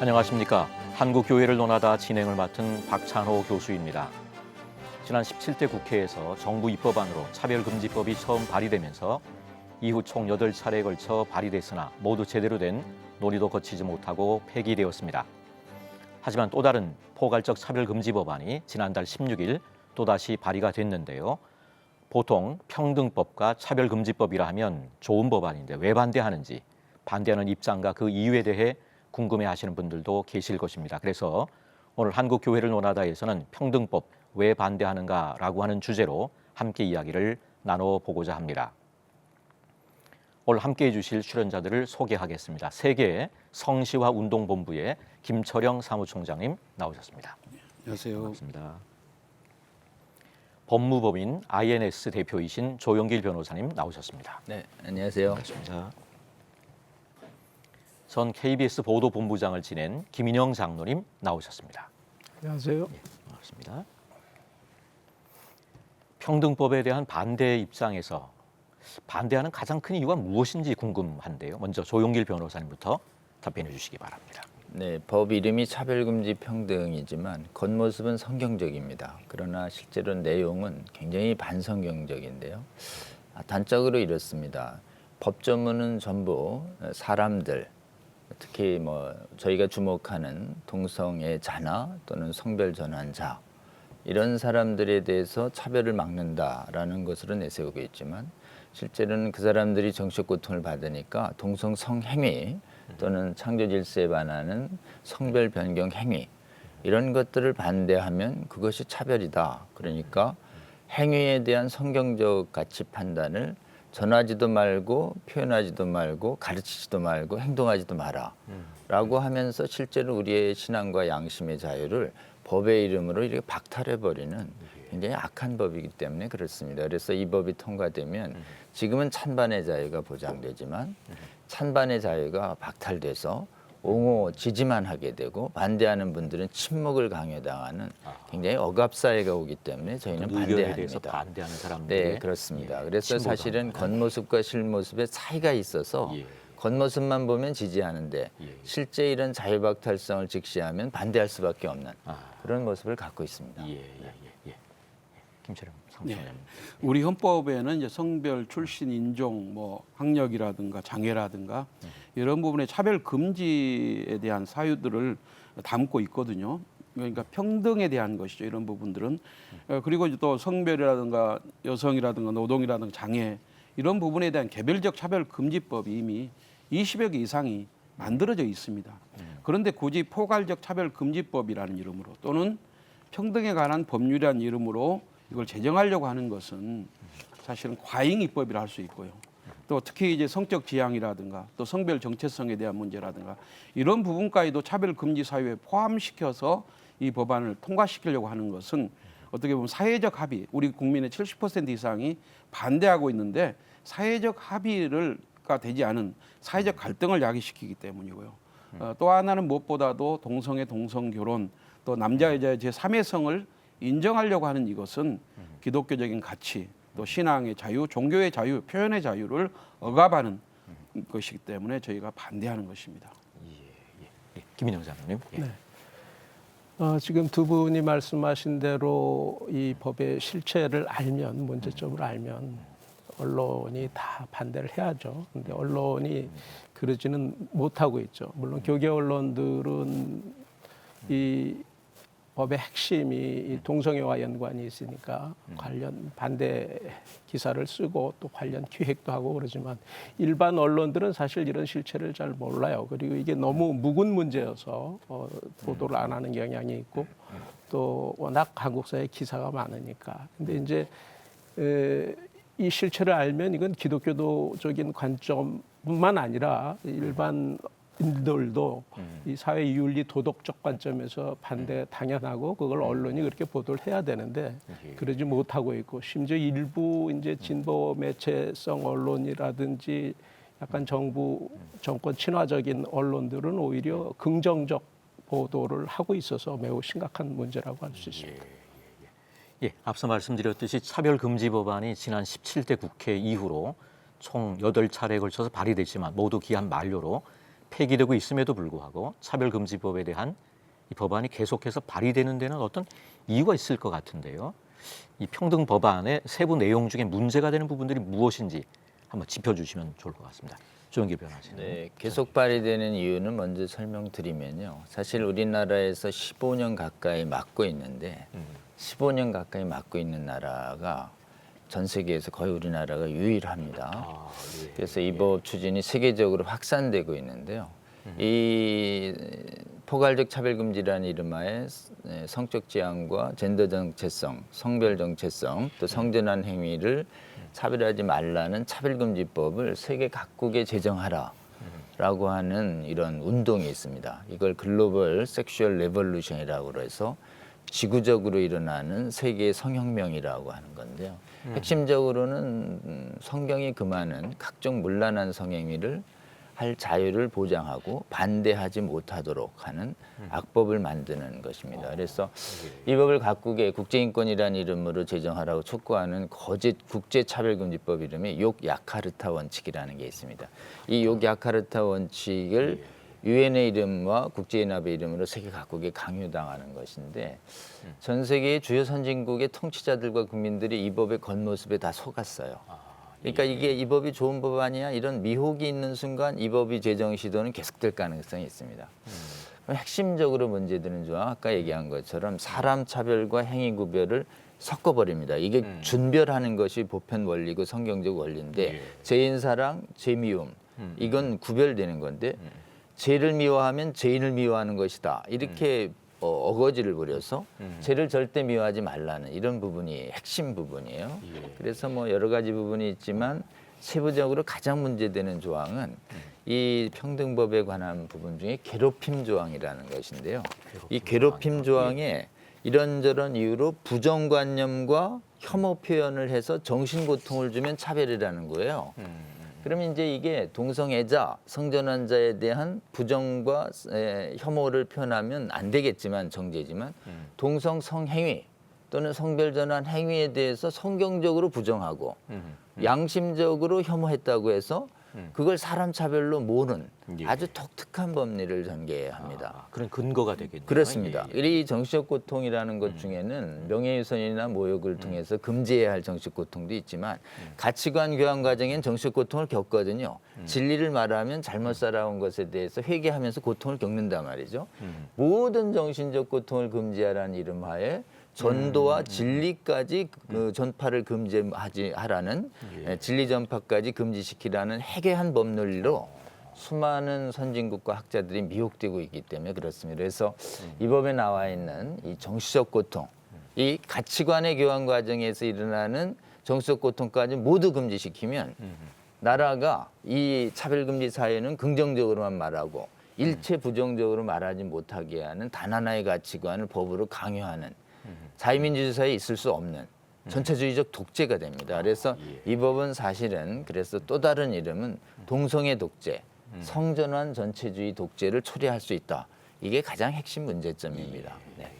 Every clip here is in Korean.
안녕하십니까. 한국교회를 논하다 진행을 맡은 박찬호 교수입니다. 지난 17대 국회에서 정부 입법안으로 차별금지법이 처음 발의되면서 이후 총 8차례에 걸쳐 발의됐으나 모두 제대로 된 논의도 거치지 못하고 폐기되었습니다. 하지만 또 다른 포괄적 차별금지법안이 지난달 16일 또다시 발의가 됐는데요. 보통 평등법과 차별금지법이라 하면 좋은 법안인데 왜 반대하는지, 반대하는 입장과 그 이유에 대해 궁금해하시는 분들도 계실 것입니다. 그래서 오늘 한국교회를 논하다에서는 평등법 왜 반대하는가라고 하는 주제로 함께 이야기를 나눠보고자 합니다. 오늘 함께해 주실 출연자들을 소개하겠습니다. 세계 성시화 운동본부의 김철영 사무총장님 나오셨습니다. 안녕하세요. 반갑습니다. 법무법인 INS 대표이신 조영길 변호사님 나오셨습니다. 네, 안녕하세요. 반갑습니다. 전 KBS 보도본부장을 지낸 김인영 장로님 나오셨습니다. 안녕하세요. 네, 반갑습니다. 평등법에 대한 반대 입장에서 반대하는 가장 큰 이유가 무엇인지 궁금한데요. 먼저 조용길 변호사님부터 답변해 주시기 바랍니다. 네, 법 이름이 차별금지 평등이지만 겉모습은 성경적입니다. 그러나 실제로 내용은 굉장히 반성경적인데요. 단적으로 이렇습니다. 법조문은 전부 사람들, 특히 저희가 주목하는 동성애 자나 또는 성별 전환자 이런 사람들에 대해서 차별을 막는다라는 것으로 내세우고 있지만 실제로는 그 사람들이 정신적 고통을 받으니까 동성 성행위 또는 창조 질서에 반하는 성별 변경 행위 이런 것들을 반대하면 그것이 차별이다. 그러니까 행위에 대한 성경적 가치 판단을 전하지도 말고 표현하지도 말고 가르치지도 말고 행동하지도 마라 라고 하면서 실제로 우리의 신앙과 양심의 자유를 법의 이름으로 이렇게 박탈해버리는 굉장히 악한 법이기 때문에 그렇습니다. 그래서 이 법이 통과되면 지금은 찬반의 자유가 보장되지만 찬반의 자유가 박탈돼서 옹호 지지만 하게 되고 반대하는 분들은 침묵을 강요당하는 굉장히 억압사회가 오기 때문에 저희는 반대합니다. 반대하는 사람들. 네, 그렇습니다. 그래서 사실은 겉모습과 실모습의 차이가 있어서 겉모습만 보면 지지하는데 실제 이런 자유박탈성을 직시하면 반대할 수밖에 없는 그런 모습을 갖고 있습니다. 김철영 사무총장. 네. 우리 헌법에는 이제 성별, 출신, 인종, 학력이라든가 장애라든가 이런 부분의 차별 금지에 대한 사유들을 담고 있거든요. 그러니까 평등에 대한 것이죠. 이런 부분들은 그리고 이제 또 성별이라든가 여성이라든가 노동이라든가 장애 이런 부분에 대한 개별적 차별 금지법이 이미 20여 개 이상이 만들어져 있습니다. 그런데 굳이 포괄적 차별 금지법이라는 이름으로 또는 평등에 관한 법률이라는 이름으로 이걸 제정하려고 하는 것은 사실은 과잉 입법이라 할 수 있고요. 또 특히 이제 성적 지향이라든가 또 성별 정체성에 대한 문제라든가 이런 부분까지도 차별 금지 사유에 포함시켜서 이 법안을 통과시키려고 하는 것은 어떻게 보면 사회적 합의, 우리 국민의 70% 이상이 반대하고 있는데 사회적 합의가 되지 않은 사회적 갈등을 야기시키기 때문이고요. 또 하나는 무엇보다도 동성애, 동성결혼, 또 남자 여자의 제3의 성을 인정하려고 하는 이것은 기독교적인 가치, 또 신앙의 자유, 종교의 자유, 표현의 자유를 억압하는 것이기 때문에 저희가 반대하는 것입니다. 김인영 장로님. 네. 지금 두 분이 말씀하신 대로 이 법의 실체를 알면, 문제점을 알면 언론이 다 반대를 해야죠. 그런데 언론이 그러지는 못하고 있죠. 물론 교계 언론들은 이 법의 핵심이 이 동성애와 연관이 있으니까 관련 반대 기사를 쓰고 또 관련 기획도 하고 그러지만 일반 언론들은 사실 이런 실체를 잘 몰라요. 그리고 이게 너무 묵은 문제여서 보도를 안 하는 경향이 있고 또 워낙 한국 사회에 기사가 많으니까. 근데 이제 이 실체를 알면 이건 기독교도적인 관점뿐만 아니라 일반 인들도 이 사회 윤리 도덕적 관점에서 반대 당연하고 그걸 언론이 그렇게 보도를 해야 되는데 그러지 못하고 있고 심지어 일부 이제 진보 매체성 언론이라든지 약간 정권 친화적인 언론들은 오히려 긍정적 보도를 하고 있어서 매우 심각한 문제라고 할 수 있습니다. 앞서 말씀드렸듯이 차별금지법안이 지난 17대 국회 이후로 총 8차례에 걸쳐서 발의됐지만 모두 기한 만료로 폐기되고 있음에도 불구하고 차별금지법에 대한 이 법안이 계속해서 발의되는 데는 어떤 이유가 있을 것 같은데요. 이 평등 법안의 세부 내용 중에 문제가 되는 부분들이 무엇인지 한번 짚어주시면 좋을 것 같습니다. 조영길 변호사님. 네, 계속 발의되는 이유는 먼저 설명드리면요. 사실 우리나라에서 15년 가까이 맡고 있는데 15년 가까이 맡고 있는 나라가 전 세계에서 거의 우리나라가 유일합니다. 그래서 이 법 추진이 세계적으로 확산되고 있는데요. 이 포괄적 차별금지라는 이름하에 성적 지향과 젠더 정체성, 성별 정체성, 또 성전환 행위를 차별하지 말라는 차별금지법을 세계 각국에 제정하라라고 하는 이런 운동이 있습니다. 이걸 글로벌 섹슈얼 레볼루션이라고 해서 지구적으로 일어나는 세계의 성혁명이라고 하는 건데요. 핵심적으로는 성경이 금하는 각종 문란한 성행위를 할 자유를 보장하고 반대하지 못하도록 하는 악법을 만드는 것입니다. 그래서 이 법을 각국의 국제인권이라는 이름으로 제정하라고 촉구하는 거짓 국제차별금지법 이름이 욕야카르타 원칙이라는 게 있습니다. 이 욕야카르타 원칙을 유엔의 이름과 국제연합의 이름으로 세계 각국에 강요당하는 것인데 전 세계의 주요 선진국의 통치자들과 국민들이 이 법의 겉모습에 다 속았어요. 그러니까 이게 이 법이 좋은 법 아니야? 이런 미혹이 있는 순간 이 법이 제정 시도는 계속될 가능성이 있습니다. 핵심적으로 문제되는 조항 아까 얘기한 것처럼 사람 차별과 행위 구별을 섞어버립니다. 이게 준별하는 것이 보편 원리고 성경적 원리인데 죄인 사랑, 죄 미움 이건 구별되는 건데 죄를 미워하면 죄인을 미워하는 것이다. 이렇게 어거지를 부려서 죄를 절대 미워하지 말라는 이런 부분이 핵심 부분이에요. 그래서 뭐 여러 가지 부분이 있지만 세부적으로 가장 문제되는 조항은 이 평등법에 관한 부분 중에 괴롭힘 조항이라는 것인데요. 이 괴롭힘 조항에 이런저런 이유로 부정관념과 혐오 표현을 해서 정신고통을 주면 차별이라는 거예요. 그러면 이제 이게 동성애자, 성전환자에 대한 부정과 혐오를 표현하면 안 되겠지만 정죄지만 동성 성행위 또는 성별전환 행위에 대해서 성경적으로 부정하고 양심적으로 혐오했다고 해서 그걸 사람 차별로 모는 아주 독특한 법리를 전개합니다. 그런 근거가 되겠네요. 그렇습니다. 이 정신적 고통이라는 것 중에는 명예훼손이나 모욕을 통해서 금지해야 할 정신적 고통도 있지만 가치관 교환 과정엔 정신적 고통을 겪거든요. 진리를 말하면 잘못 살아온 것에 대해서 회개하면서 고통을 겪는단 말이죠. 모든 정신적 고통을 금지하라는 이름하에 전도와 진리까지 그 전파를 금지하라는 진리 전파까지 금지시키라는 해괴한 법률로 수많은 선진국과 학자들이 미혹되고 있기 때문에 그렇습니다. 그래서 이 법에 나와 있는 이 정치적 고통, 이 가치관의 교환 과정에서 일어나는 정치적 고통까지 모두 금지시키면 나라가 이 차별금지 사회는 긍정적으로만 말하고 일체 부정적으로 말하지 못하게 하는 단 하나의 가치관을 법으로 강요하는 자유민주주의 사회에 있을 수 없는 전체주의적 독재가 됩니다. 그래서 이 법은 사실은 그래서 또 다른 이름은 동성애 독재, 성전환 전체주의 독재를 초래할 수 있다. 이게 가장 핵심 문제점입니다. 네.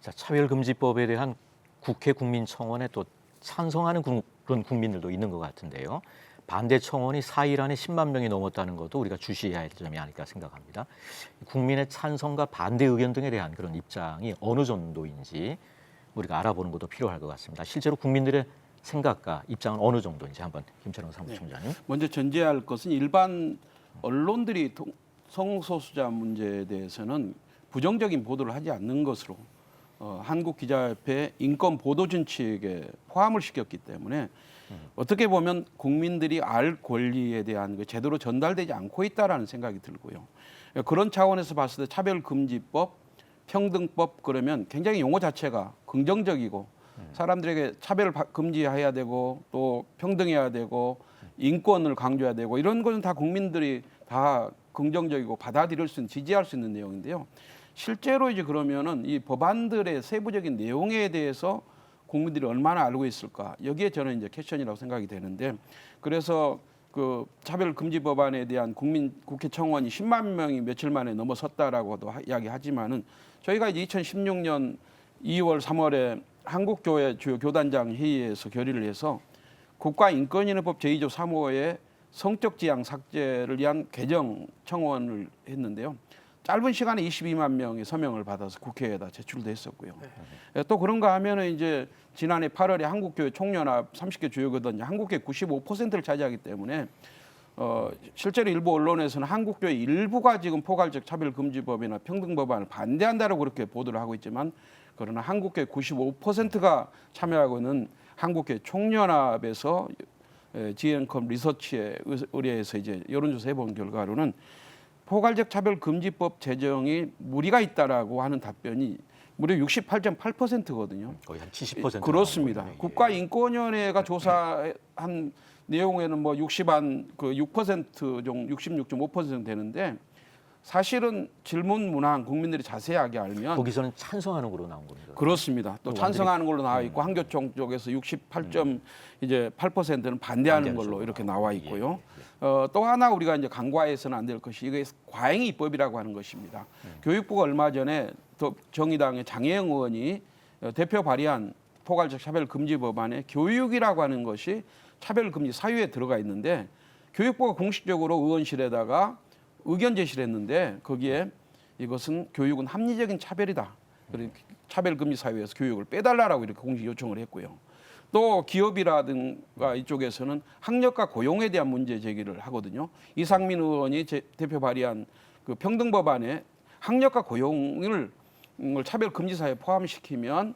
자, 차별금지법에 대한 국회 국민청원에 또 찬성하는 그런 국민들도 있는 것 같은데요. 반대 청원이 4일 안에 10만 명이 넘었다는 것도 우리가 주시해야 할 점이 아닐까 생각합니다. 국민의 찬성과 반대 의견 등에 대한 그런 입장이 어느 정도인지 우리가 알아보는 것도 필요할 것 같습니다. 실제로 국민들의 생각과 입장은 어느 정도인지 한번 김철영 사무총장님. 먼저 전제할 것은 일반 언론들이 성소수자 문제에 대해서는 부정적인 보도를 하지 않는 것으로 한국기자협회 인권보도준칙에 포함을 시켰기 때문에 어떻게 보면 국민들이 알 권리에 대한 게 제대로 전달되지 않고 있다라는 생각이 들고요. 그런 차원에서 봤을 때 차별금지법, 평등법 그러면 굉장히 용어 자체가 긍정적이고 사람들에게 차별을 금지해야 되고 또 평등해야 되고 인권을 강조해야 되고 이런 것은 다 국민들이 다 긍정적이고 받아들일 수 있는 지지할 수 있는 내용인데요. 실제로 이제 그러면은 이 법안들의 세부적인 내용에 대해서 국민들이 얼마나 알고 있을까 여기에 저는 이제 퀘션이라고 생각이 되는데 그래서 그 차별금지 법안에 대한 국회 청원이 10만 명이 며칠 만에 넘어섰다라고도 이야기하지만은 저희가 이제 2016년 2월 3월에 한국교회 주요 교단장 회의에서 결의를 해서 국가인권위원회법 제2조 3호에 성적 지향 삭제를 위한 개정 청원을 했는데요. 짧은 시간에 22만 명의 서명을 받아서 국회에다 제출도 했었고요. 또 그런가 하면은 이제 지난해 8월에 한국교회 총연합 30개 주요 교단 한국교회 95%를 차지하기 때문에 실제로 일부 언론에서는 한국교회 일부가 지금 포괄적 차별금지법이나 평등법안을 반대한다라고 그렇게 보도를 하고 있지만 그러나 한국교회 95%가 참여하고 있는 한국교회 총연합에서 GN컴 리서치에 의뢰해서 이제 여론조사 해본 결과로는 포괄적 차별금지법 제정이 무리가 있다라고 하는 답변이 무려 68.8%거든요. 거의 한 70%. 그렇습니다. 국가인권위원회가 조사한 내용에는 뭐 6% 정도, 66.5% 되는데 사실은 질문 문항 국민들이 자세하게 알면 거기서는 찬성하는 걸로 나온 겁니다. 그렇습니다. 또 찬성하는 걸로 나와 있고 한교총 쪽에서 68.8%는 반대하는 걸로 이렇게 나와 있고요. 또 하나 우리가 이제 간과해서는 안 될 것이 이게 과잉 입법이라고 하는 것입니다. 교육부가 얼마 전에 또 정의당의 장혜영 의원이 대표 발의한 포괄적 차별금지 법안에 교육이라고 하는 것이 차별금지 사유에 들어가 있는데 교육부가 공식적으로 의원실에다가 의견 제시를 했는데 거기에 이것은 교육은 합리적인 차별이다. 그리고 차별금지 사유에서 교육을 빼달라라고 이렇게 공식 요청을 했고요. 또 기업이라든가 이쪽에서는 학력과 고용에 대한 문제 제기를 하거든요. 이상민 의원이 대표 발의한 그 평등법안에 학력과 고용을 차별금지 사유에 포함시키면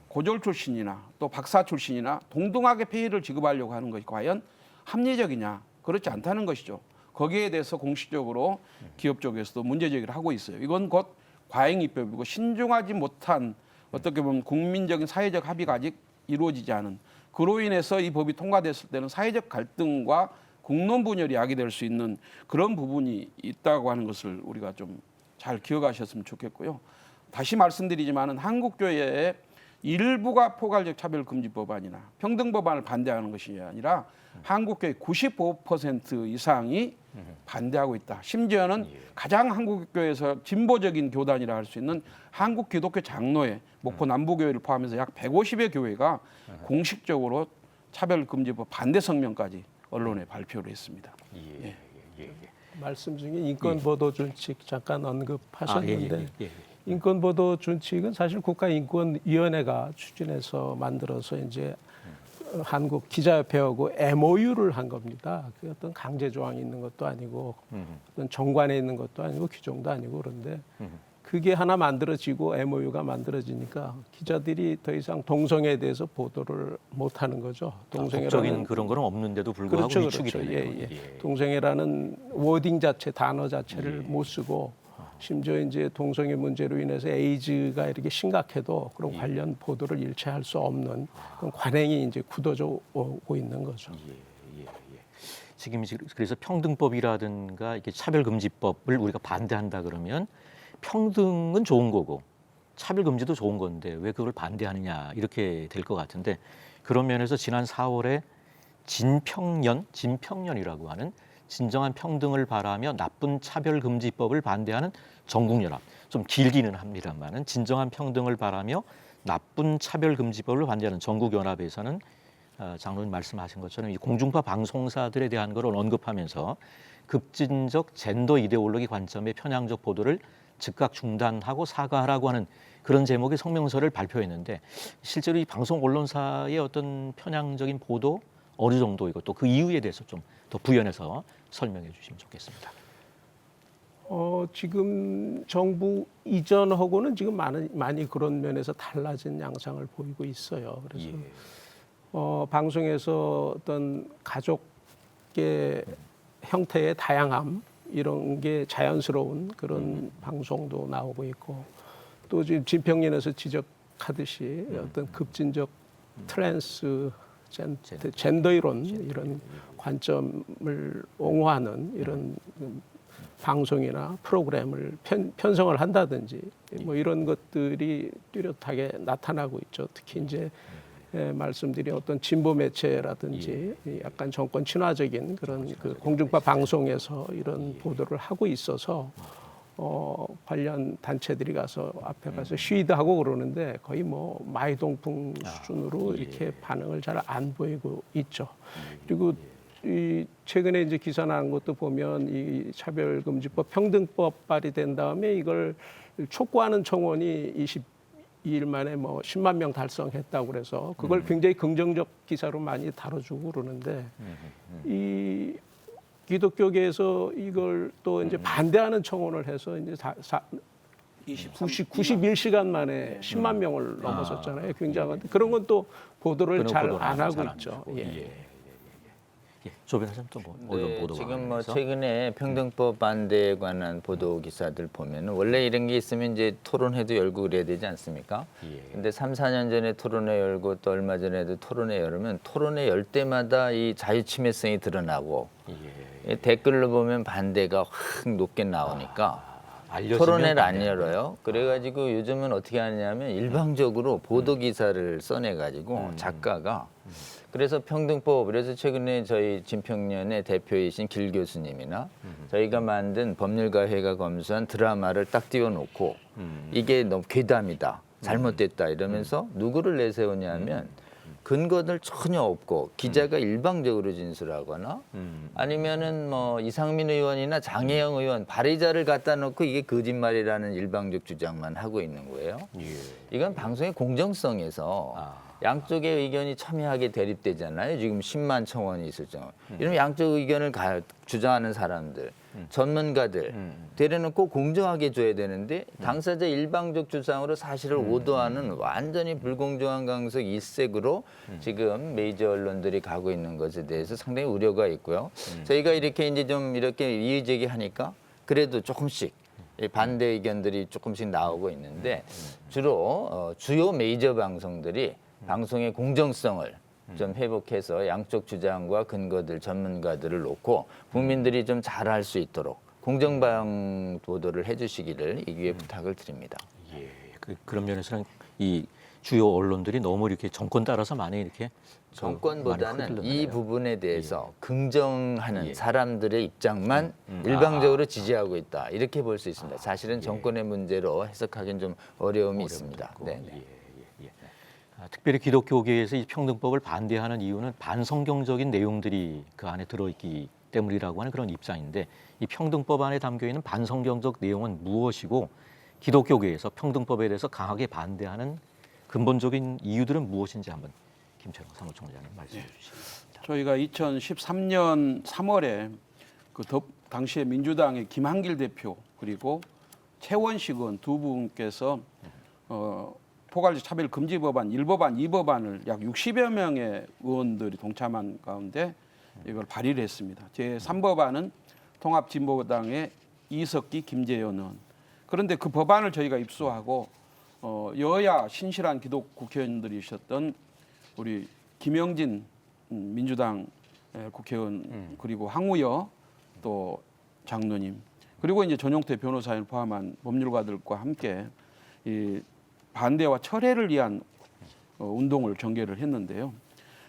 고졸 출신이나 또 박사 출신이나 동등하게 페이를 지급하려고 하는 것이 과연 합리적이냐? 그렇지 않다는 것이죠. 거기에 대해서 공식적으로 기업 쪽에서도 문제 제기를 하고 있어요. 이건 곧 과잉 입법이고 신중하지 못한 어떻게 보면 국민적인 사회적 합의가 아직 이루어지지 않은 그로 인해서 이 법이 통과됐을 때는 사회적 갈등과 국론 분열이 야기될 수 있는 그런 부분이 있다고 하는 것을 우리가 좀 잘 기억하셨으면 좋겠고요. 다시 말씀드리지만은 한국교회의 일부가 포괄적 차별금지법안이나 평등법안을 반대하는 것이 아니라 한국교회 95% 이상이 반대하고 있다. 심지어는 가장 한국교회에서 진보적인 교단이라 할 수 있는 한국기독교 장로회, 목포 남부교회를 포함해서 약 150여 교회가 공식적으로 차별금지법 반대 성명까지 언론에 발표를 했습니다. 말씀 중에 인권보도준칙 잠깐 언급하셨는데 인권보도준칙은 사실 국가인권위원회가 추진해서 만들어서 이제 한국 기자협회하고 MOU를 한 겁니다. 그 어떤 강제 조항이 있는 것도 아니고 어떤 정관에 있는 것도 아니고 규정도 아니고 그런데 그게 하나 만들어지고 MOU가 만들어지니까 기자들이 더 이상 동성애에 대해서 보도를 못 하는 거죠. 법적인 그런 거는 없는데도 불구하고 그렇죠, 위축이 그렇죠. 되네요. 동성애라는 워딩 자체, 단어 자체를 못 쓰고 심지어 이제 동성애 문제로 인해서 에이즈가 이렇게 심각해도 그런 관련 보도를 일체 할 수 없는 그런 관행이 이제 굳어져 오고 있는 거죠. 지금 그래서 평등법이라든가 이렇게 차별금지법을 우리가 반대한다 그러면 평등은 좋은 거고 차별금지도 좋은 건데 왜 그걸 반대하느냐 이렇게 될 것 같은데 그런 면에서 지난 4월에 진평년이라고 하는 진정한 평등을 바라며 나쁜 차별금지법을 반대하는 전국연합, 좀 길기는 합니다만은 진정한 평등을 바라며 나쁜 차별금지법을 반대하는 전국연합에서는 장로님 말씀하신 것처럼 이 공중파 방송사들에 대한 걸 언급하면서 급진적 젠더 이데올로기 관점의 편향적 보도를 즉각 중단하고 사과하라고 하는 그런 제목의 성명서를 발표했는데 실제로 이 방송 언론사의 어떤 편향적인 보도 어느 정도이고 또 그 이유에 대해서 좀 더 부연해서 설명해 주시면 좋겠습니다. 지금 정부 이전하고는 지금 많이 그런 면에서 달라진 양상을 보이고 있어요. 그래서 방송에서 어떤 가족의 형태의 다양함 이런 게 자연스러운 그런 방송도 나오고 있고 또 지금 진평년에서 지적하듯이 어떤 급진적 트랜스 젠더 이론 이런 관점을 옹호하는 이런 방송이나 프로그램을 편성을 한다든지 뭐 이런 것들이 뚜렷하게 나타나고 있죠. 특히 이제 말씀드린 어떤 진보 매체라든지 약간 정권 친화적인 그런 그 공중파 방송에서 이런 보도를 하고 있어서 관련 단체들이 가서 앞에 가서 시위도 하고 그러는데 거의 뭐 마이동풍 수준으로 이렇게 반응을 잘 안 보이고 있죠. 그리고 이 최근에 이제 기사 난 것도 보면 이 차별금지법 평등법 발의된 다음에 이걸 촉구하는 청원이 22일 만에 뭐 10만 명 달성했다고 그래서 그걸 굉장히 긍정적 기사로 많이 다뤄주고 그러는데 이 기독교계에서 이걸 또 이제 반대하는 청원을 해서 이제 91시간 만에 10만 명을 넘어섰잖아요. 굉장한데 그런 건 또 보도를 그런 잘 보도는 안 하고 잘안 있죠. 되고. 예. 조 변호사님 또뭐 언론 네, 보도 지금 뭐 관련해서? 최근에 평등법 반대에 관한 보도 기사들 보면은 원래 이런 게 있으면 이제 토론회도 열고 그래야 되지 않습니까? 예. 근데 3, 4년 전에 토론회 열고 또 얼마 전에도 토론회 열으면 토론회 열 때마다 이 자유침해성이 드러나고 이 댓글로 보면 반대가 확 높게 나오니까 알려지면 토론회를 안 반대하는 열어요. 그래가지고 요즘은 어떻게 하냐면 일방적으로 보도 기사를 써내가지고 작가가 그래서 평등법 그래서 최근에 저희 진평년의 대표이신 길 교수님이나 저희가 만든 법률가회가 검수한 드라마를 딱 띄워놓고 이게 너무 괴담이다, 잘못됐다 이러면서 누구를 내세우냐면 근거들 전혀 없고 기자가 일방적으로 진술하거나 아니면은 뭐 이상민 의원이나 장혜영 의원 발의자를 갖다 놓고 이게 거짓말이라는 일방적 주장만 하고 있는 거예요. 이건 방송의 공정성에서 양쪽의 의견이 첨예하게 대립되잖아요. 지금 10만 청원이 있을 정도. 이러면 양쪽 의견을 주장하는 사람들, 전문가들 데려놓고 공정하게 줘야 되는데 당사자 일방적 주장으로 사실을 오도하는 완전히 불공정한 강석 일색으로 지금 메이저 언론들이 가고 있는 것에 대해서 상당히 우려가 있고요. 저희가 이렇게 이제 좀 이렇게 이의 제기하니까 그래도 조금씩 반대 의견들이 조금씩 나오고 있는데 주로 주요 메이저 방송들이 방송의 공정성을 좀 회복해서 양쪽 주장과 근거들, 전문가들을 놓고 국민들이 좀 잘할 수 있도록 공정방 보도를 해주시기를 이 기회에 부탁을 드립니다. 예. 그런 면에서는 이 주요 언론들이 너무 이렇게 정권 따라서 많이 이렇게 정권보다는 많이 이 흔들리네요. 부분에 대해서 긍정하는 예. 사람들의 입장만 일방적으로 지지하고 있다 이렇게 볼 수 있습니다. 사실은 정권의 문제로 해석하기는 좀 어려움이 있습니다. 네. 특별히 기독교계에서 이 평등법을 반대하는 이유는 반성경적인 내용들이 그 안에 들어있기 때문이라고 하는 그런 입장인데 이 평등법 안에 담겨 있는 반성경적 내용은 무엇이고 기독교계에서 평등법에 대해서 강하게 반대하는 근본적인 이유들은 무엇인지 한번 김철영 사무총장님 말씀해 주시겠습니다. 저희가 2013년 3월에 당시에 민주당의 김한길 대표 그리고 최원식 의원 두 분께서 포괄적 차별 금지 법안 1법안, 2법안을 약 60여 명의 의원들이 동참한 가운데 이걸 발의를 했습니다. 제3법안은 통합진보당의 이석기, 김재현 의원. 그런데 그 법안을 저희가 입수하고 여야 신실한 기독 국회의원들이셨던 우리 김영진 민주당 국회의원 그리고 황우여 또 장로님 그리고 이제 전용태 변호사를 포함한 법률가들과 함께 이 반대와 철회를 위한 운동을 전개를 했는데요.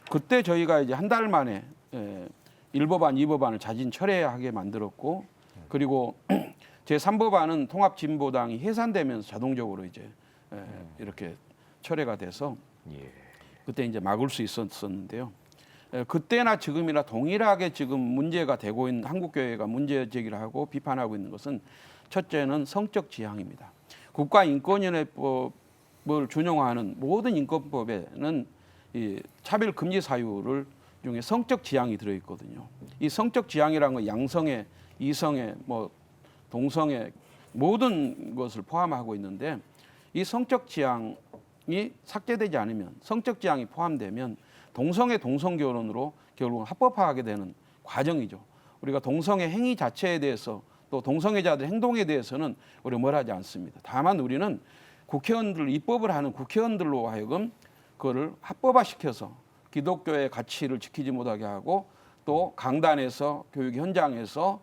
그때 저희가 이제 한 달 만에 1법안, 2법안을 자진 철회하게 만들었고 그리고 제3법안은 통합진보당이 해산되면서 자동적으로 이제 이렇게 철회가 돼서 그때 이제 막을 수 있었는데요. 그때나 지금이나 동일하게 지금 문제가 되고 있는 한국교회가 문제 제기를 하고 비판하고 있는 것은 첫째는 성적 지향입니다. 국가인권위원회법을 준용하는 모든 인권법에는 이 차별 금지 사유를 중에 성적 지향이 들어 있거든요. 이 성적 지향이라는 건 양성애, 이성애, 뭐 동성애 모든 것을 포함하고 있는데 이 성적 지향이 삭제되지 않으면 성적 지향이 포함되면 동성애 동성결혼으로 결국은 합법화하게 되는 과정이죠. 우리가 동성애 행위 자체에 대해서 또 동성애자들 행동에 대해서는 우리가 뭘 하지 않습니다. 다만 우리는 국회의원들 입법을 하는 국회의원들로 하여금 그거를 합법화시켜서 기독교의 가치를 지키지 못하게 하고 또 강단에서 교육 현장에서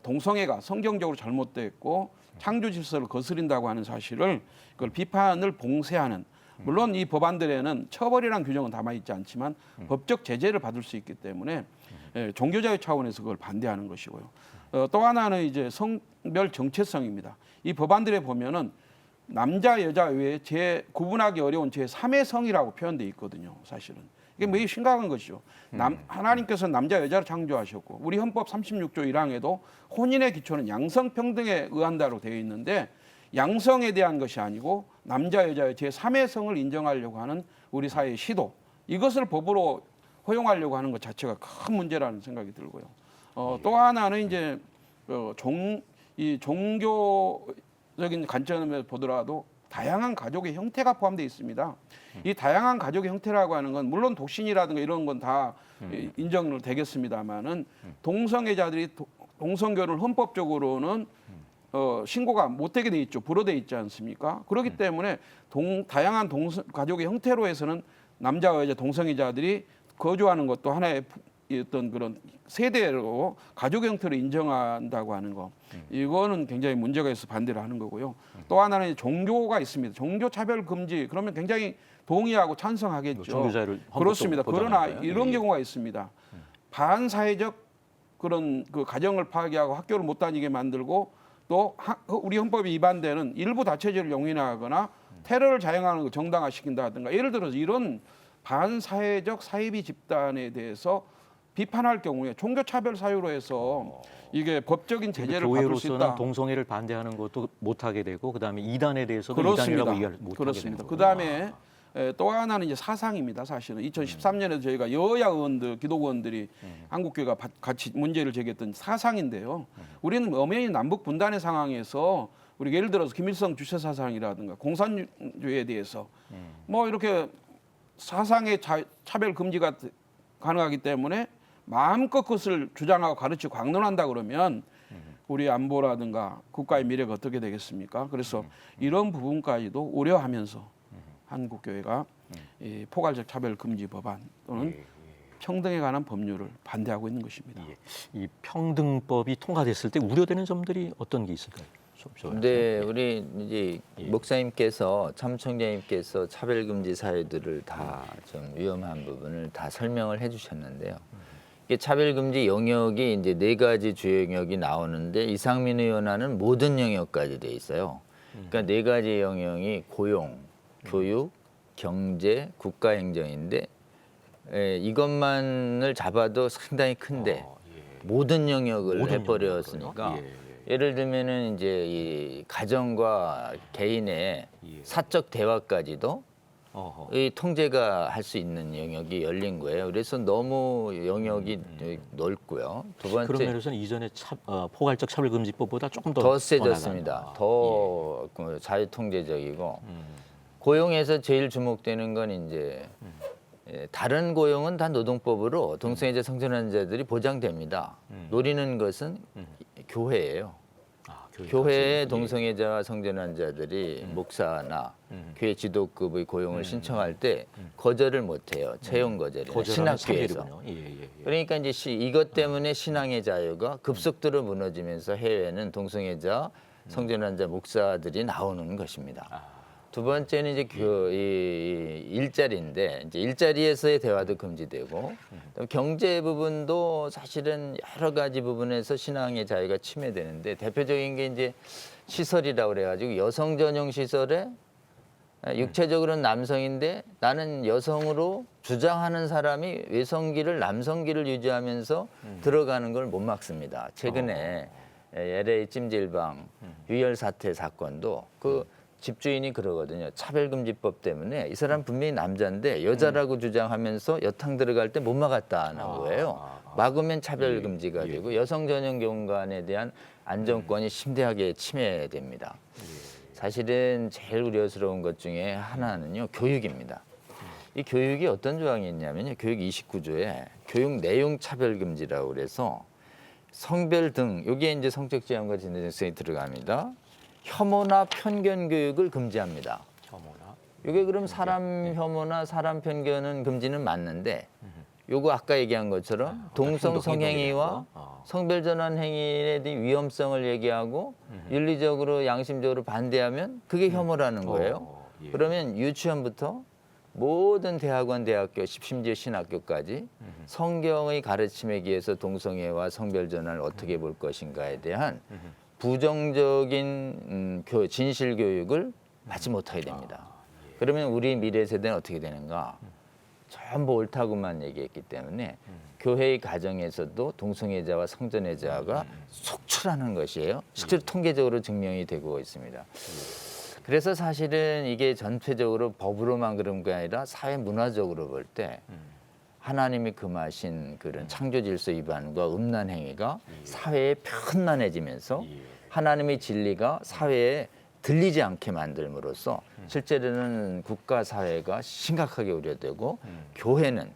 동성애가 성경적으로 잘못됐고 창조 질서를 거스린다고 하는 사실을 그걸 비판을 봉쇄하는 물론 이 법안들에는 처벌이라는 규정은 담아 있지 않지만 법적 제재를 받을 수 있기 때문에 종교자유 차원에서 그걸 반대하는 것이고요. 또 하나는 이제 성별 정체성입니다. 이 법안들에 보면은 남자 여자 외에 구분하기 어려운 제3의 성이라고 표현돼 있거든요. 사실은 이게 매우 심각한 것이죠. 하나님께서 남자 여자를 창조하셨고 우리 헌법 36조 1항에도 혼인의 기초는 양성평등에 의한다로 되어 있는데 양성에 대한 것이 아니고 남자 여자의 제3의 성을 인정하려고 하는 우리 사회의 시도 이것을 법으로 허용하려고 하는 것 자체가 큰 문제라는 생각이 들고요. 또 하나는 이제 이 종교적인 관점에서 보더라도 다양한 가족의 형태가 포함되어 있습니다. 이 다양한 가족의 형태라고 하는 건 물론 독신이라든가 이런 건 다 인정을 되겠습니다만은 동성애자들이 동성결혼을 헌법적으로는 신고가 못되게 돼 있죠. 불허돼 있지 않습니까? 그렇기 때문에 다양한 가족의 형태로 해서는 남자와 여자 동성애자들이 거주하는 것도 하나의 어떤 그런 세대로 가족의 형태로 인정한다고 하는 거 이거는 굉장히 문제가 있어서 반대를 하는 거고요. 또 하나는 종교가 있습니다. 종교 차별 금지 그러면 굉장히 동의하고 찬성하겠죠. 종교자를 그렇습니다. 그러나 보장할까요? 이런 예. 경우가 있습니다. 반사회적 그런 그 가정을 파괴하고 학교를 못 다니게 만들고 또 우리 헌법에 위반되는 일부 다처제를 용인하거나 테러를 자행하는 걸 정당화시킨다든가 예를 들어서 이런 반사회적 사이비 집단에 대해서 비판할 경우에 종교차별 사유로 해서 이게 법적인 제재를 받을 수 교회로서는 있다. 동성애를 반대하는 것도 못하게 되고 그다음에 이단에 대해서도 그렇습니다. 이단이라고 이해를 못하게 그렇습니다. 되는 거예요. 그다음에 또 하나는 이제 사상입니다. 사실은 2013년에도 저희가 여야 의원들, 기독의원들이 한국교회가 같이 문제를 제기했던 사상인데요. 우리는 엄연히 남북 분단의 상황에서 우리 예를 들어서 김일성 주체 사상이라든가 공산주의에 대해서 뭐 이렇게 사상의 차별 금지가 가능하기 때문에 마음껏 그것을 주장하고 가르치고 강론한다 그러면 우리 안보라든가 국가의 미래가 어떻게 되겠습니까? 그래서 이런 부분까지도 우려하면서 한국교회가 이 포괄적 차별 금지 법안 또는 평등에 관한 법률을 반대하고 있는 것입니다. 이 평등법이 통과됐을 때 우려되는 점들이 어떤 게 있을까요? 네, 우리 이제 목사님께서 참청자님께서 차별금지 사유들을 다 좀 위험한 부분을 다 설명을 해주셨는데요. 이게 차별금지 영역이 이제 4가지 주요 영역이 나오는데 이상민 의원안은 모든 영역까지 돼 있어요. 그러니까 4가지 영역이 고용, 교육, 경제, 국가행정인데 이것만을 잡아도 상당히 큰데 모든 영역을 모든 해버렸으니까. 영역을요? 예를 들면은 이제 이 가정과 개인의 사적 대화까지도 이 통제가 할 수 있는 영역이 열린 거예요. 그래서 너무 영역이 넓고요. 두 번째 그런 면에서는 이전에 포괄적 차별금지법보다 조금 더 세졌습니다. 더 자유 통제적이고 고용에서 제일 주목되는 건 이제 다른 고용은 다 노동법으로 동성애자 성전환자들이 보장됩니다. 노리는 것은 교회예요. 교회에 동성애자와 성전환자들이 목사나 교회 지도급의 고용을 신청할 때 거절을 못해요. 채용 거절이나 신학교에서. 그러니까 이제 이것 때문에 신앙의 자유가 급속도로 무너지면서 해외에는 동성애자, 성전환자 목사들이 나오는 것입니다. 두 번째는 이제 이 일자리인데 이제 일자리에서의 대화도 금지되고 경제 부분도 사실은 여러 가지 부분에서 신앙의 자유가 침해되는데 대표적인 게 이제 시설이라고 그래가지고 여성 전용 시설에 육체적으로는 남성인데 나는 여성으로 주장하는 사람이 외성기를 남성기를 유지하면서 들어가는 걸 못 막습니다. 최근에 LA 찜질방 유혈 사태 사건도 그 집주인이 그러거든요. 차별금지법 때문에 이 사람 분명히 남자인데 여자라고 주장하면서 여탕 들어갈 때 못 막았다는 거예요. 막으면 차별금지가 되고 여성 전용 공간에 대한 안전권이 심대하게 침해됩니다. 사실은 제일 우려스러운 것 중에 하나는요. 교육입니다. 이 교육이 어떤 조항이 있냐면요. 교육 29조에 교육 내용 차별금지라고 그래서 성별 등 여기에 이제 성적 지향과 진정성이 들어갑니다. 혐오나 편견 교육을 금지합니다. 이게 그럼 사람 혐오나 사람 편견은 금지는 맞는데 요거 아까 얘기한 것처럼 동성 성행위와 성별 전환 행위에 대한 위험성을 얘기하고 윤리적으로 양심적으로 반대하면 그게 혐오라는 거예요. 그러면 유치원부터 모든 대학원, 대학교, 심지어 신학교까지 성경의 가르침에 기해서 동성애와 성별 전환을 어떻게 볼 것인가에 대한 부정적인 진실 교육을 받지 못하게 됩니다. 그러면 우리 미래 세대는 어떻게 되는가? 전부 옳다고만 얘기했기 때문에 교회의 가정에서도 동성애자와 성전애자가 속출하는 것이에요. 실제로 통계적으로 증명이 되고 있습니다. 그래서 사실은 이게 전체적으로 법으로만 그런 게 아니라 사회 문화적으로 볼 때 하나님이 금하신 그런 창조 질서 위반과 음란 행위가 사회에 편만해지면서 하나님의 진리가 사회에 들리지 않게 만들므로써 실제로는 국가 사회가 심각하게 우려되고 교회는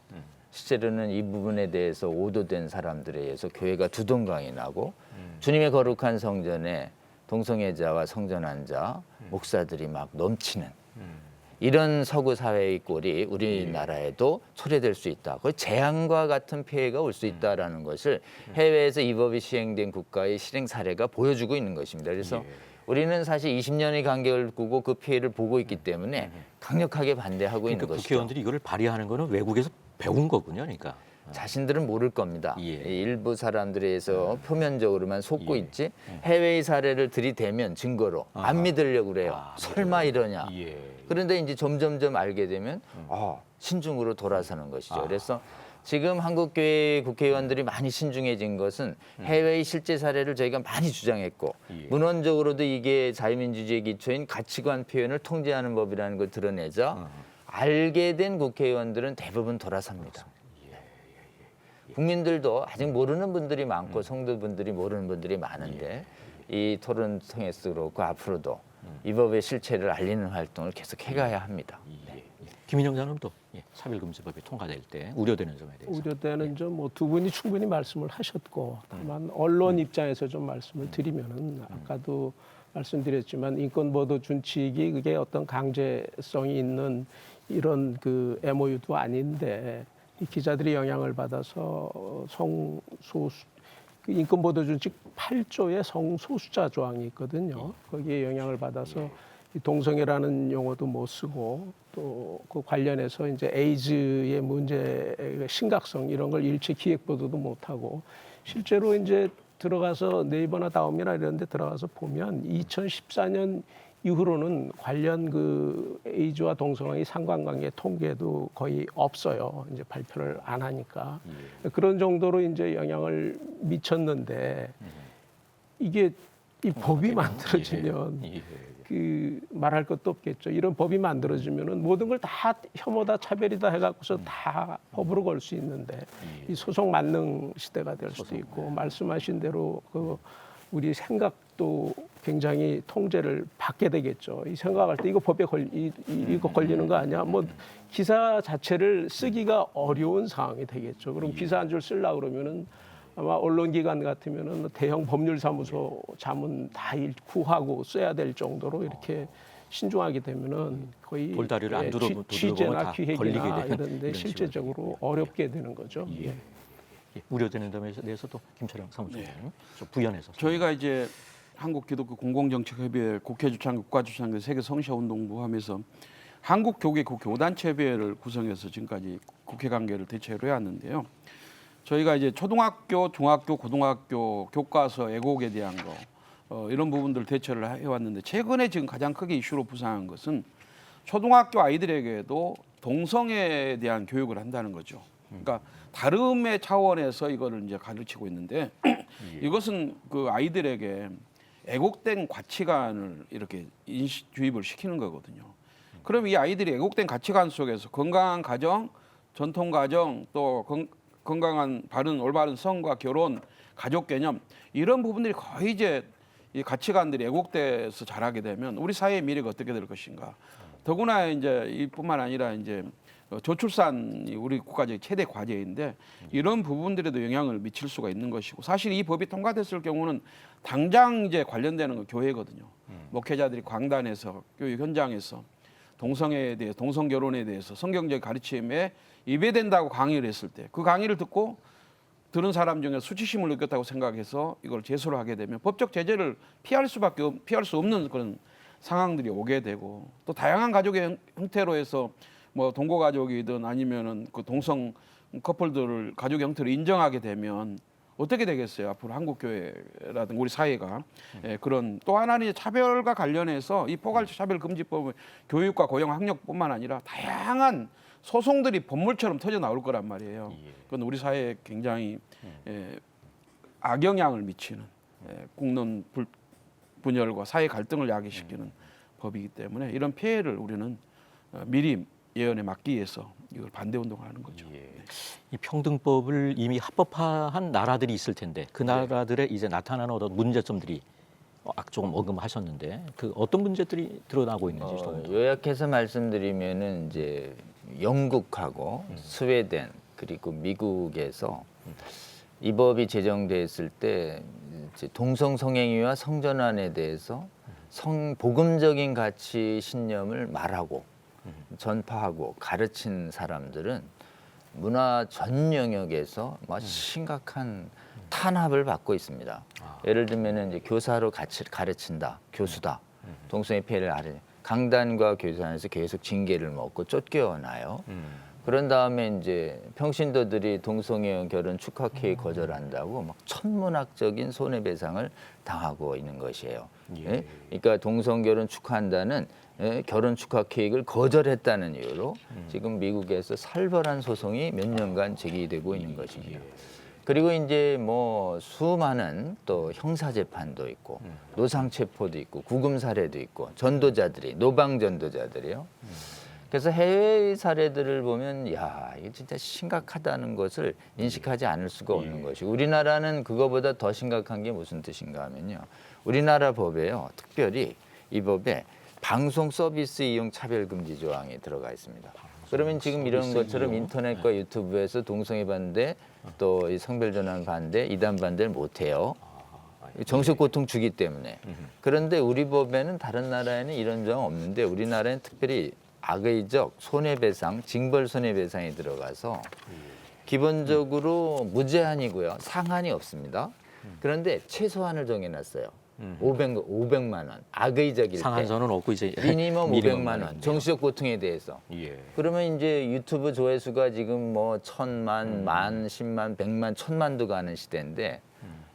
실제로는 이 부분에 대해서 오도된 사람들에 의해서 교회가 두동강이 나고 주님의 거룩한 성전에 동성애자와 성전환자 목사들이 막 넘치는 이런 서구 사회의 꼴이 우리나라에도 초래될 수 있다. 거의 재앙과 같은 피해가 올 수 있다라는 것을 해외에서 이 법이 시행된 국가의 실행 사례가 보여주고 있는 것입니다. 그래서 우리는 사실 20년의 간격을 두고 그 피해를 보고 있기 때문에 강력하게 반대하고 있는 그러니까 것이죠. 국회의원들이 이거를 발의하는 거는 외국에서 배운 거군요, 그러니까. 자신들은 모를 겁니다. 예. 일부 사람들에 의해서 표면적으로만 속고 있지 해외의 사례를 들이대면 증거로 안 믿으려고 그래요. 설마 이러냐. 예. 그런데 이제 점점점 알게 되면 신중으로 돌아서는 것이죠. 그래서 지금 한국교회 국회의원들이 많이 신중해진 것은 해외의 실제 사례를 저희가 많이 주장했고 문헌적으로도 이게 자유민주주의의 기초인 가치관 표현을 통제하는 법이라는 걸 드러내자 알게 된 국회의원들은 대부분 돌아섭니다. 국민들도 아직 모르는 분들이 많고 성도분들이 모르는 분들이 많은데 이 토론 통해서 그렇고 앞으로도 이 법의 실체를 알리는 활동을 계속 해가야 합니다. 김인영 장관도 차별금지법이 통과될 때 우려되는 점에 대해서. 우려되는 점 뭐 두 분이 충분히 말씀을 하셨고 다만 언론 입장에서 좀 말씀을 드리면은 아까도 말씀드렸지만 인권보도 준칙이 그게 어떤 강제성이 있는 이런 그 MOU도 아닌데 이 기자들이 영향을 받아서 성소수 그 인권보도준칙 8조에 성소수자 조항이 있거든요. 거기에 영향을 받아서 이 동성애라는 용어도 못 쓰고 또 그 관련해서 이제 에이즈의 문제의 심각성 이런 걸 일체 기획 보도도 못 하고 실제로 이제 들어가서 네이버나 다음이나 이런 데 들어가서 보면 2014년 이후로는 관련 그 에이즈와 동성애의 상관관계 통계도 거의 없어요. 이제 발표를 안 하니까. 그런 정도로 이제 영향을 미쳤는데 이게 이 법이 만들어지면 그 말할 것도 없겠죠. 이런 법이 만들어지면은 모든 걸 다 혐오다 차별이다 해갖고서 다 법으로 걸 수 있는데 이 소송 만능 시대가 될 수도 있고 말씀하신 대로 그 우리 생각도 굉장히 통제를 받게 되겠죠. 이 생각할 때 이거 법에 이거 걸리는 거 아니야? 뭐 기사 자체를 쓰기가 어려운 상황이 되겠죠. 그럼 기사 한 줄 쓰려고 그러면은 아마 언론기관 같으면은 대형 법률사무소 자문 다 구하고 써야 될 정도로 이렇게 신중하게 되면은 거의 돌다리를 안 두드려보면 취재나 다 기획이나 걸리게 되는 이런데 이런 실제적으로 식으로. 어렵게 되는 거죠. 우려되는 점에 대해서도 김철영 사무총장 좀 부연해서. 저희가 이제 한국기독교 공공정책협의회 국회주창, 국가주창, 세계 성시운동부 하면서 한국교계 국회 5단체협의회를 구성해서 지금까지 국회 관계를 대체로 해왔는데요. 저희가 이제 초등학교, 중학교, 고등학교 교과서 애국에 대한 거 이런 부분들 대처를 해왔는데 최근에 지금 가장 크게 이슈로 부상한 것은 초등학교 아이들에게도 동성애에 대한 교육을 한다는 거죠. 그러니까 다름의 차원에서 이거를 이제 가르치고 있는데 이것은 그 아이들에게 애국된 가치관을 이렇게 주입을 시키는 거거든요. 그럼 이 아이들이 애국된 가치관 속에서 건강한 가정, 전통 가정, 또 건강한 올바른 성과 결혼, 가족 개념 이런 부분들이 거의 이제 이 가치관들이 애국돼서 자라게 되면 우리 사회의 미래가 어떻게 될 것인가. 더구나 이제 이뿐만 아니라 이제 저출산이 우리 국가적 최대 과제인데 이런 부분들에도 영향을 미칠 수가 있는 것이고 사실 이 법이 통과됐을 경우는 당장 이제 관련되는 건 교회거든요. 목회자들이 강단에서 교육 현장에서 동성애에 대해서 동성 결혼에 대해서 성경적 가르침에 위배된다고 강의를 했을 때 그 강의를 듣고 들은 사람 중에 수치심을 느꼈다고 생각해서 이걸 제소를 하게 되면 법적 제재를 피할 수 없는 그런 상황들이 오게 되고 또 다양한 가족의 형태로 해서 뭐 동거 가족이든 아니면은 그 동성 커플들을 가족 형태로 인정하게 되면 어떻게 되겠어요? 앞으로 한국 교회라든가 우리 사회가 그런 또 하나는 이제 차별과 관련해서 이 포괄적 차별금지법은 교육과 고용 학력뿐만 아니라 다양한 소송들이 법물처럼 터져 나올 거란 말이에요. 그건 우리 사회에 굉장히 악영향을 미치는 국론 분열과 사회 갈등을 야기시키는 법이기 때문에 이런 피해를 우리는 미리 예언에 막기 위해서 이걸 반대 운동을 하는 거죠. 이 평등법을 이미 합법화한 나라들이 있을 텐데 그 나라들의 이제 나타나는 어떤 문제점들이 조금 언급하셨는데 그 어떤 문제들이 드러나고 있는지 좀. 요약해서 말씀드리면은 이제 영국하고 스웨덴 그리고 미국에서 이 법이 제정됐을 때 이제 동성 성행위와 성전환에 대해서 복음적인 가치 신념을 말하고 전파하고 가르친 사람들은 문화 전 영역에서 심각한 탄압을 받고 있습니다. 예를 들면 이제 교사로 같이 가르친다, 교수다, 동성애 피해를 강단과 교사에서 계속 징계를 먹고 쫓겨나요. 그런 다음에 이제 평신도들이 동성애 결혼 축하 케이크 거절한다고 막 천문학적인 손해배상을 당하고 있는 것이에요. 예? 그러니까 동성 결혼 축하한다는 결혼 축하 케이크를 거절했다는 이유로 지금 미국에서 살벌한 소송이 몇 년간 제기되고 있는 것입니다. 그리고 이제 뭐 수많은 또 형사 재판도 있고 노상 체포도 있고 구금 사례도 있고 전도자들이 노방 전도자들이요. 그래서 해외 사례들을 보면 야 이게 진짜 심각하다는 것을 인식하지 않을 수가 없는 것이고 우리나라는 그거보다 더 심각한 게 무슨 뜻인가 하면요. 우리나라 법에요. 특별히 이 법에 방송 서비스 이용 차별 금지 조항이 들어가 있습니다. 그러면 지금 이런 것처럼 인터넷과 유튜브에서 동성애 반대 또 이 성별 전환 반대, 이단 반대를 못 해요. 정신 고통 주기 때문에. 그런데 우리 법에는 다른 나라에는 이런 조항 없는데 우리나라에는 특별히 악의적 손해배상, 징벌 손해배상이 들어가서 기본적으로 무제한이고요. 상한이 없습니다. 그런데 최소한을 정해놨어요. 500만 원. 악의적일 때. 상한선은 없고 이제 미니멈 500만 원. 정신적 고통에 대해서. 그러면 이제 유튜브 조회수가 지금 뭐 1000만, 10만, 100만, 1000만도 가는 시대인데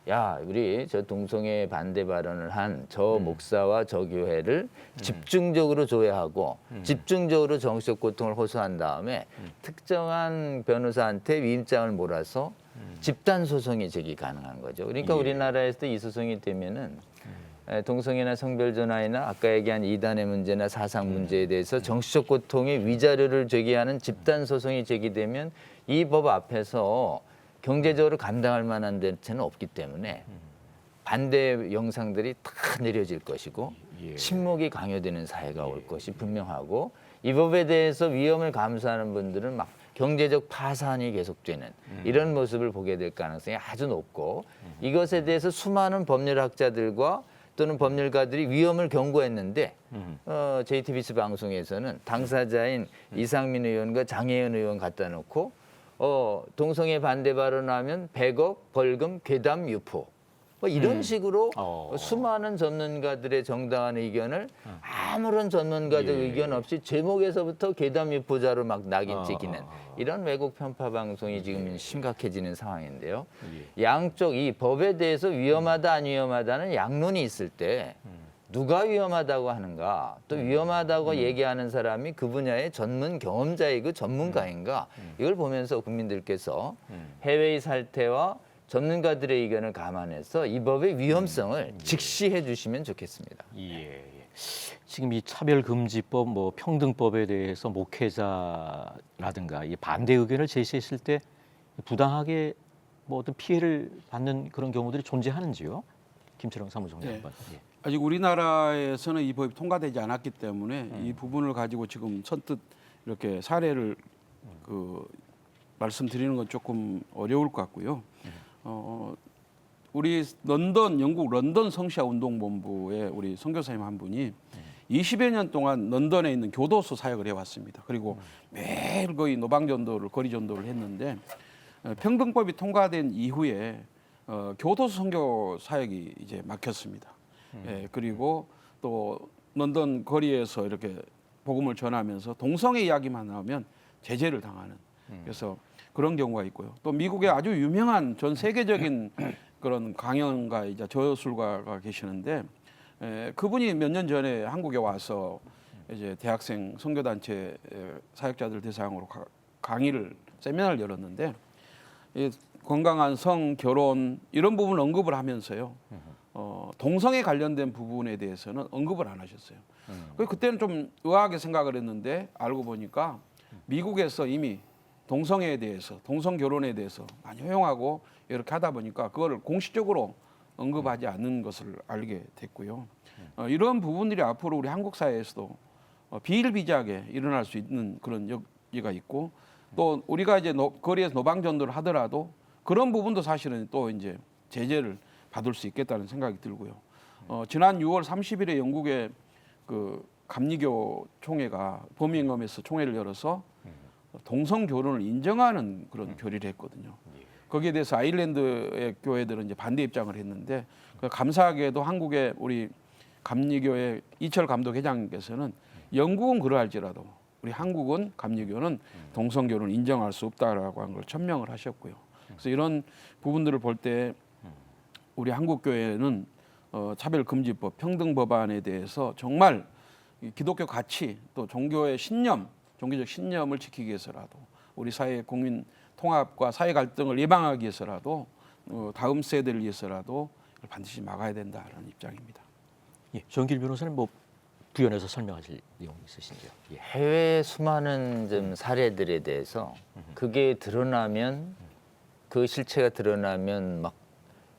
야, 우리 저 동성애 반대 발언을 한 저 목사와 저 교회를 집중적으로 조회하고 집중적으로 정신적 고통을 호소한 다음에 특정한 변호사한테 위임장을 몰아서 집단 소송이 제기 가능한 거죠. 그러니까 우리나라에서도 이 소송이 되면은 동성애나 성별 전환이나 아까 얘기한 이단의 문제나 사상 문제에 대해서 정신적 고통의 위자료를 제기하는 집단 소송이 제기되면 이 법 앞에서 경제적으로 감당할 만한 데는 없기 때문에 반대 영상들이 다 내려질 것이고 침묵이 강요되는 사회가 올 것이 분명하고 이 법에 대해서 위험을 감수하는 분들은 막 경제적 파산이 계속되는 이런 모습을 보게 될 가능성이 아주 높고 이것에 대해서 수많은 법률학자들과 또는 법률가들이 위험을 경고했는데 JTBC 방송에서는 당사자인 이상민 의원과 장혜연 의원 갖다 놓고 동성애 반대 발언하면 100억 벌금 괴담 유포 뭐 이런 식으로 수많은 전문가들의 정당한 의견을 아무런 전문가적 의견 없이 제목에서부터 괴담 유포자로 막 낙인 찍히는 이런 왜곡 편파 방송이 지금 심각해지는 상황인데요. 양쪽 이 법에 대해서 위험하다 안 위험하다는 양론이 있을 때 누가 위험하다고 하는가 또 위험하다고 얘기하는 사람이 그 분야의 전문 경험자이고 전문가인가 이걸 보면서 국민들께서 해외의 사태와 전문가들의 의견을 감안해서 이 법의 위험성을 직시해 주시면 좋겠습니다. 지금 이 차별금지법, 뭐 평등법에 대해서 목회자라든가 이 반대 의견을 제시했을 때 부당하게 뭐 어떤 피해를 받는 그런 경우들이 존재하는지요? 김철영 사무총장 한번. 아직 우리나라에서는 이 법이 통과되지 않았기 때문에 이 부분을 가지고 지금 선뜻 이렇게 사례를 말씀드리는 건 조금 어려울 것 같고요. 우리 영국 런던 성시아 운동본부의 우리 선교사님 한 분이 20여 년 동안 런던에 있는 교도소 사역을 해왔습니다. 그리고 매일 거의 노방전도를 거리전도를 했는데 평등법이 통과된 이후에 교도소 선교 사역이 이제 막혔습니다. 그리고 또 런던 거리에서 이렇게 복음을 전하면서 동성애 이야기만 나오면 제재를 당하는 그래서 그런 경우가 있고요. 또 미국에 아주 유명한 전 세계적인 그런 강연가이자 저술가가 계시는데 그분이 몇 년 전에 한국에 와서 이제 대학생 선교단체 사역자들 대상으로 강의를 세미나를 열었는데 이 건강한 성, 결혼 이런 부분 언급을 하면서요. 동성애 관련된 부분에 대해서는 언급을 안 하셨어요. 그때는 좀 의아하게 생각을 했는데 알고 보니까 미국에서 이미 동성애에 대해서, 동성 결혼에 대해서 많이 허용하고 이렇게 하다 보니까 그거를 공식적으로 언급하지 않는 것을 알게 됐고요. 이런 부분들이 앞으로 우리 한국 사회에서도 비일비재하게 일어날 수 있는 그런 여지가 있고 또 우리가 이제 거리에서 노방전도를 하더라도 그런 부분도 사실은 또 이제 제재를 받을 수 있겠다는 생각이 들고요. 지난 6월 30일에 영국의 그 감리교 총회가 버밍엄에서 총회를 열어서 동성 결혼을 인정하는 그런 결의를 했거든요. 거기에 대해서 아일랜드의 교회들은 이제 반대 입장을 했는데 감사하게도 한국의 우리 감리교회 이철 감독 회장님께서는 영국은 그러할지라도 우리 한국은 감리교는 동성 결혼을 인정할 수 없다라고 한 걸 천명을 하셨고요. 그래서 이런 부분들을 볼 때 우리 한국 교회는 차별금지법, 평등법안에 대해서 정말 기독교 가치 또 종교의 신념, 종교적 신념을 지키기 위해서라도 우리 사회 국민 통합과 사회 갈등을 예방하기 위해서라도 다음 세대를 위해서라도 반드시 막아야 된다는 입장입니다. 예, 정길 변호사님 뭐 부연해서 설명하실 내용이 있으신지요? 예. 해외 수많은 좀 사례들에 대해서 그게 드러나면 그 실체가 드러나면 막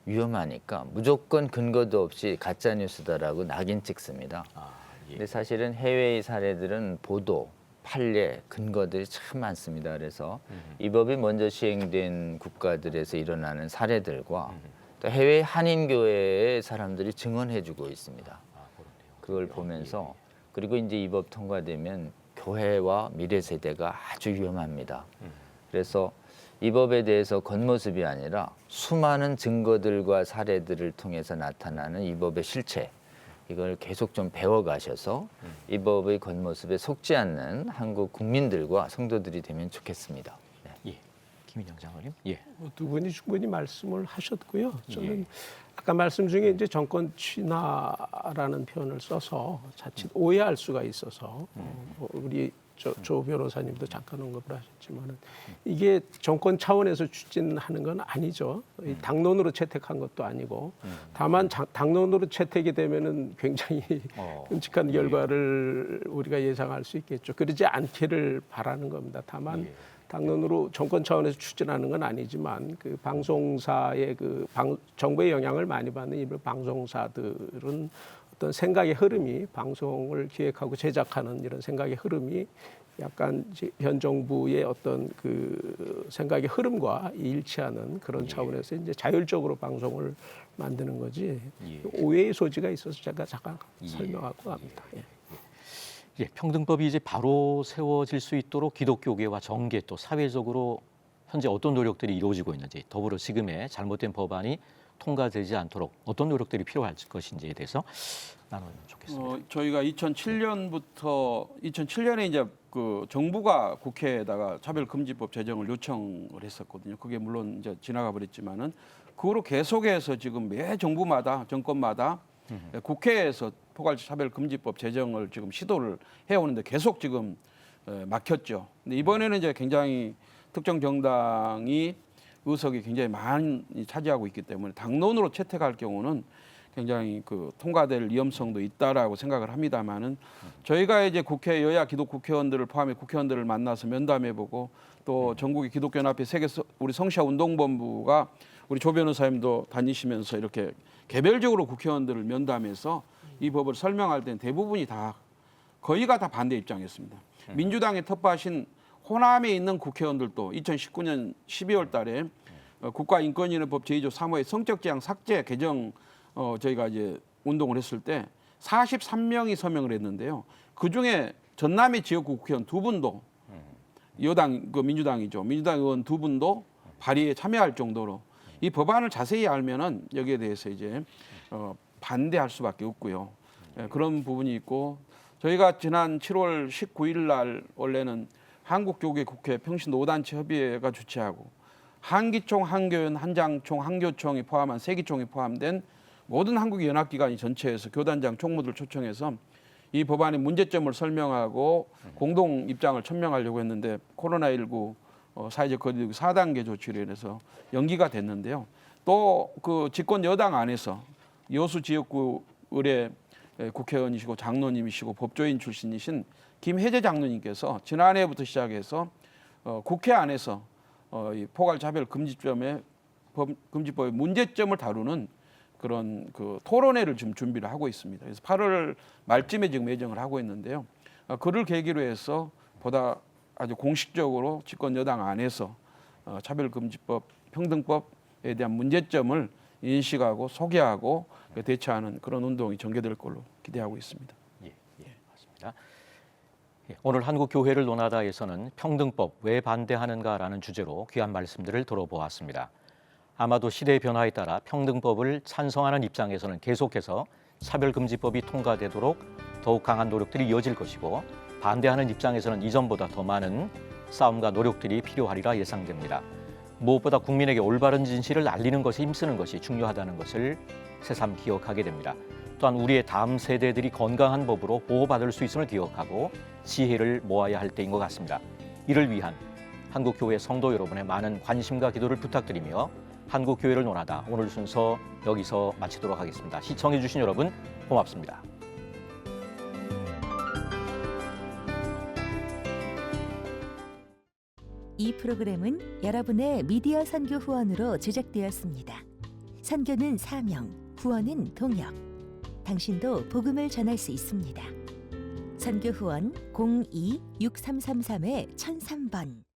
위험하니까 무조건 근거도 없이 가짜 뉴스다라고 낙인 찍습니다. 예. 근데 사실은 해외의 사례들은 보도, 판례, 근거들이 참 많습니다. 그래서 이 법이 먼저 시행된 국가들에서 일어나는 사례들과 또 해외 한인교회의 사람들이 증언해주고 있습니다. 그걸 보면서 그리고 이제 이 법 통과되면 교회와 미래 세대가 아주 위험합니다. 그래서 이 법에 대해서 겉모습이 아니라 수많은 증거들과 사례들을 통해서 나타나는 이 법의 실체, 이걸 계속 좀 배워가셔서 이 법의 겉모습에 속지 않는 한국 국민들과 성도들이 되면 좋겠습니다. 네. 예. 김인영 장로님. 예. 두 분이 충분히 말씀을 하셨고요. 저는 아까 말씀 중에 이제 정권 친화라는 표현을 써서 자칫 오해할 수가 있어서 우리 조 변호사님도 잠깐 언급을 하셨지만은 이게 정권 차원에서 추진하는 건 아니죠. 당론으로 채택한 것도 아니고 다만 당론으로 채택이 되면은 굉장히 끔찍한 결과를 우리가 예상할 수 있겠죠. 그러지 않기를 바라는 겁니다. 다만 당론으로 정권 차원에서 추진하는 건 아니지만 그 방송사의 정부의 영향을 많이 받는 이 방송사들은 어떤 생각의 흐름이 방송을 기획하고 제작하는 이런 생각의 흐름이 약간 현 정부의 어떤 그 생각의 흐름과 일치하는 그런 차원에서 이제 자율적으로 방송을 만드는 거지 오해의 소지가 있어서 제가 잠깐 설명하고 갑니다. 예. 예, 평등법이 이제 바로 세워질 수 있도록 기독교계와 정계 또 사회적으로 현재 어떤 노력들이 이루어지고 있는지 더불어 지금의 잘못된 법안이 통과되지 않도록 어떤 노력들이 필요할 것인지에 대해서 나누면 좋겠습니다. 저희가 2007년에 이제 그 정부가 국회에다가 차별금지법 제정을 요청을 했었거든요. 그게 물론 이제 지나가 버렸지만은 그거로 계속해서 지금 매 정부마다 정권마다 국회에서 포괄적 차별금지법 제정을 지금 시도를 해오는데 계속 지금 막혔죠. 근데 이번에는 이제 굉장히 특정 정당이 의석이 굉장히 많이 차지하고 있기 때문에 당론으로 채택할 경우는 굉장히 그 통과될 위험성도 있다라고 생각을 합니다만은 저희가 이제 국회 여야 기독 국회의원들을 포함해 국회의원들을 만나서 면담해보고 또 전국의 기독교연합회 세계 우리 성시아 운동본부가 우리 조 변호사님도 다니시면서 이렇게 개별적으로 국회의원들을 면담해서 이 법을 설명할 때는 대부분이 다 거의가 다 반대 입장이었습니다. 민주당의 텃밭인 호남에 있는 국회의원들도 2019년 12월 달에 국가인권위원회법 제2조 3호의 성적 지향 삭제 개정 저희가 이제 운동을 했을 때 43명이 서명을 했는데요. 그중에 전남의 지역구 국회의원 2분도 여당 민주당이죠. 민주당 의원 2분도 발의에 참여할 정도로 이 법안을 자세히 알면은 여기에 대해서 이제 반대할 수밖에 없고요. 그런 부분이 있고 저희가 지난 7월 19일 날 원래는 한국교계국회 평신노단체 협의회가 주최하고 한기총, 한교연, 한장총, 한교총이 포함한 세기총이 포함된 모든 한국 연합기관이 전체에서 교단장 총무들 초청해서 이 법안의 문제점을 설명하고 공동 입장을 천명하려고 했는데 코로나19 사회적 거리두기 4단계 조치로 인해서 연기가 됐는데요. 또 그 집권 여당 안에서 여수 지역구 의뢰 국회의원이시고 장로님이시고 법조인 출신이신 김혜재 장로님께서 지난해부터 시작해서 국회 안에서 이 포괄차별 금지법의 문제점을 다루는 그런 그 토론회를 지금 준비를 하고 있습니다. 그래서 8월 말쯤에 지금 예정을 하고 있는데요. 그를 계기로 해서 보다 아주 공식적으로 집권 여당 안에서 차별금지법, 평등법에 대한 문제점을 인식하고 소개하고 대처하는 그런 운동이 전개될 걸로 기대하고 있습니다. 예, 맞습니다. 오늘 한국교회를 논하다에서는 평등법 왜 반대하는가라는 주제로 귀한 말씀들을 들어보았습니다. 아마도 시대의 변화에 따라 평등법을 찬성하는 입장에서는 계속해서 차별금지법이 통과되도록 더욱 강한 노력들이 이어질 것이고 반대하는 입장에서는 이전보다 더 많은 싸움과 노력들이 필요하리라 예상됩니다. 무엇보다 국민에게 올바른 진실을 알리는 것에 힘쓰는 것이 중요하다는 것을 새삼 기억하게 됩니다. 또한 우리의 다음 세대들이 건강한 법으로 보호받을 수 있음을 기억하고 지혜를 모아야 할 때인 것 같습니다. 이를 위한 한국교회 성도 여러분의 많은 관심과 기도를 부탁드리며 한국교회를 논하다 오늘 순서 여기서 마치도록 하겠습니다. 시청해 주신 여러분 고맙습니다. 이 프로그램은 여러분의 미디어 선교 후원으로 제작되었습니다. 선교는 사명, 후원은 동역. 당신도 복음을 전할 수 있습니다. 선교 후원 02-6333-1003번